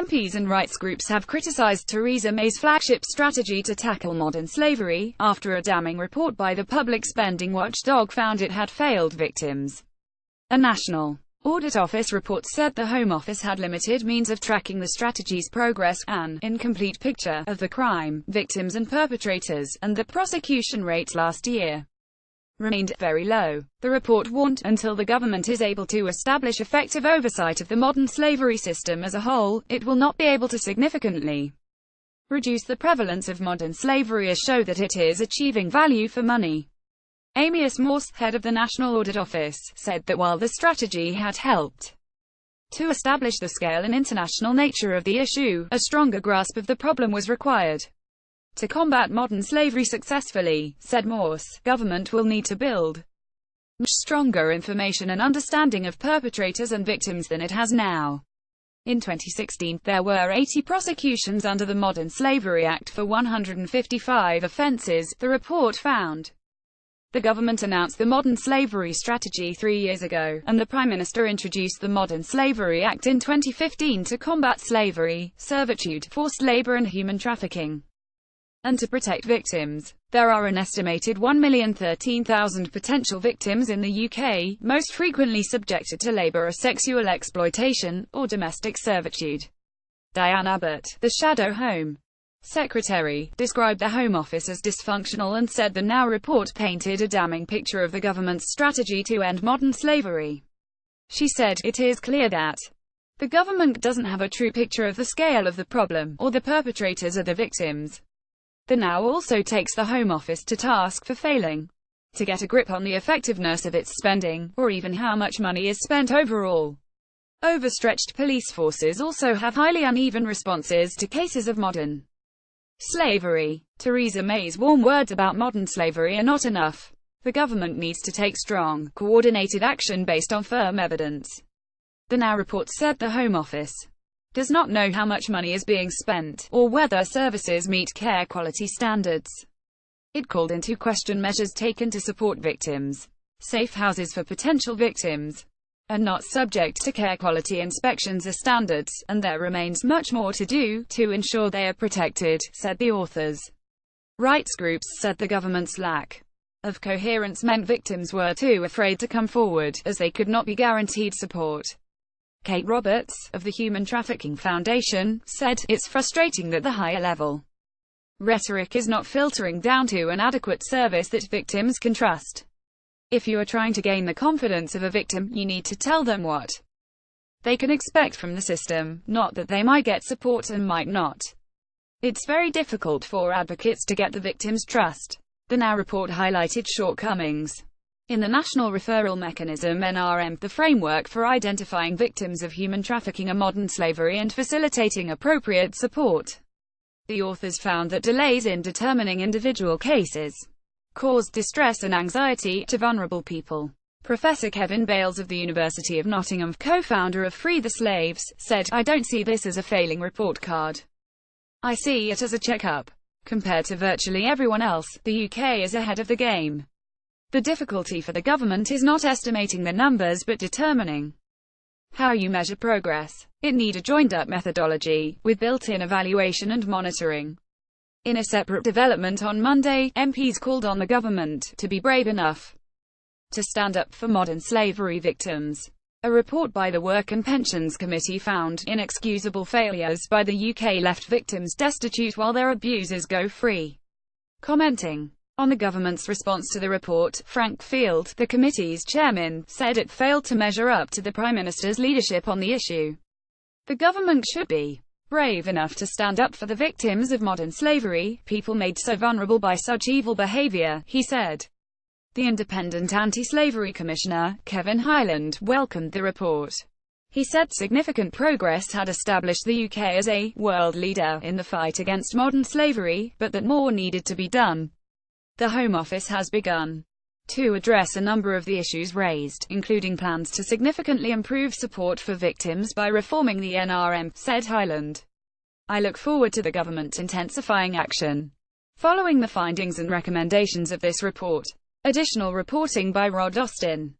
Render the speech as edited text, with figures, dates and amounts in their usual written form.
MPs and rights groups have criticized Theresa May's flagship strategy to tackle modern slavery, after a damning report by the public spending watchdog found it had failed victims. A National Audit Office report said the Home Office had limited means of tracking the strategy's progress, an incomplete picture of the crime, victims and perpetrators, and the prosecution rates last year remained very low. The report warned, until the government is able to establish effective oversight of the modern slavery system as a whole, it will not be able to significantly reduce the prevalence of modern slavery or show that it is achieving value for money. Amyas Morse, head of the National Audit Office, said that while the strategy had helped to establish the scale and international nature of the issue, a stronger grasp of the problem was required. To combat modern slavery successfully, said Morse, government will need to build much stronger information and understanding of perpetrators and victims than it has now. In 2016, there were 80 prosecutions under the Modern Slavery Act for 155 offenses, the report found. The government announced the Modern Slavery Strategy 3 years ago, and the Prime Minister introduced the Modern Slavery Act in 2015 to combat slavery, servitude, forced labor and human trafficking, and to protect victims. There are an estimated 1,013,000 potential victims in the UK, most frequently subjected to labor or sexual exploitation, or domestic servitude. Diane Abbott, the Shadow Home Secretary, described the Home Office as dysfunctional and said the Now report painted a damning picture of the government's strategy to end modern slavery. She said, "It is clear that the government doesn't have a true picture of the scale of the problem, or the perpetrators or the victims." The Now also takes the Home Office to task for failing to get a grip on the effectiveness of its spending, or even how much money is spent overall. Overstretched police forces also have highly uneven responses to cases of modern slavery. Theresa May's warm words about modern slavery are not enough. The government needs to take strong, coordinated action based on firm evidence. The Now report said the Home Office does not know how much money is being spent, or whether services meet care quality standards. It called into question measures taken to support victims. Safe houses for potential victims are not subject to care quality inspections or standards, and there remains much more to do to ensure they are protected, said the authors. Rights groups said the government's lack of coherence meant victims were too afraid to come forward, as they could not be guaranteed support. Kate Roberts, of the Human Trafficking Foundation, said, "It's frustrating that the higher-level rhetoric is not filtering down to an adequate service that victims can trust. If you are trying to gain the confidence of a victim, you need to tell them what they can expect from the system, not that they might get support and might not. It's very difficult for advocates to get the victim's trust." The Now report highlighted shortcomings in the National Referral Mechanism (NRM), the framework for identifying victims of human trafficking or modern slavery and facilitating appropriate support. The authors found that delays in determining individual cases caused distress and anxiety to vulnerable people. Professor Kevin Bales of the University of Nottingham, co-founder of Free the Slaves, said, "I don't see this as a failing report card. I see it as a checkup. Compared to virtually everyone else, the UK is ahead of the game. The difficulty for the government is not estimating the numbers but determining how you measure progress. It needs a joined-up methodology, with built-in evaluation and monitoring." In a separate development on Monday, MPs called on the government to be brave enough to stand up for modern slavery victims. A report by the Work and Pensions Committee found inexcusable failures by the UK left victims destitute while their abusers go free. Commenting on the government's response to the report, Frank Field, the committee's chairman, said it failed to measure up to the Prime Minister's leadership on the issue. The government should be brave enough to stand up for the victims of modern slavery, people made so vulnerable by such evil behavior, he said. The Independent Anti-Slavery Commissioner, Kevin Hyland, welcomed the report. He said significant progress had established the UK as a world leader in the fight against modern slavery, but that more needed to be done. The Home Office has begun to address a number of the issues raised, including plans to significantly improve support for victims by reforming the NRM, said Hyland. "I look forward to the government intensifying action following the findings and recommendations of this report." Additional reporting by Rod Austin.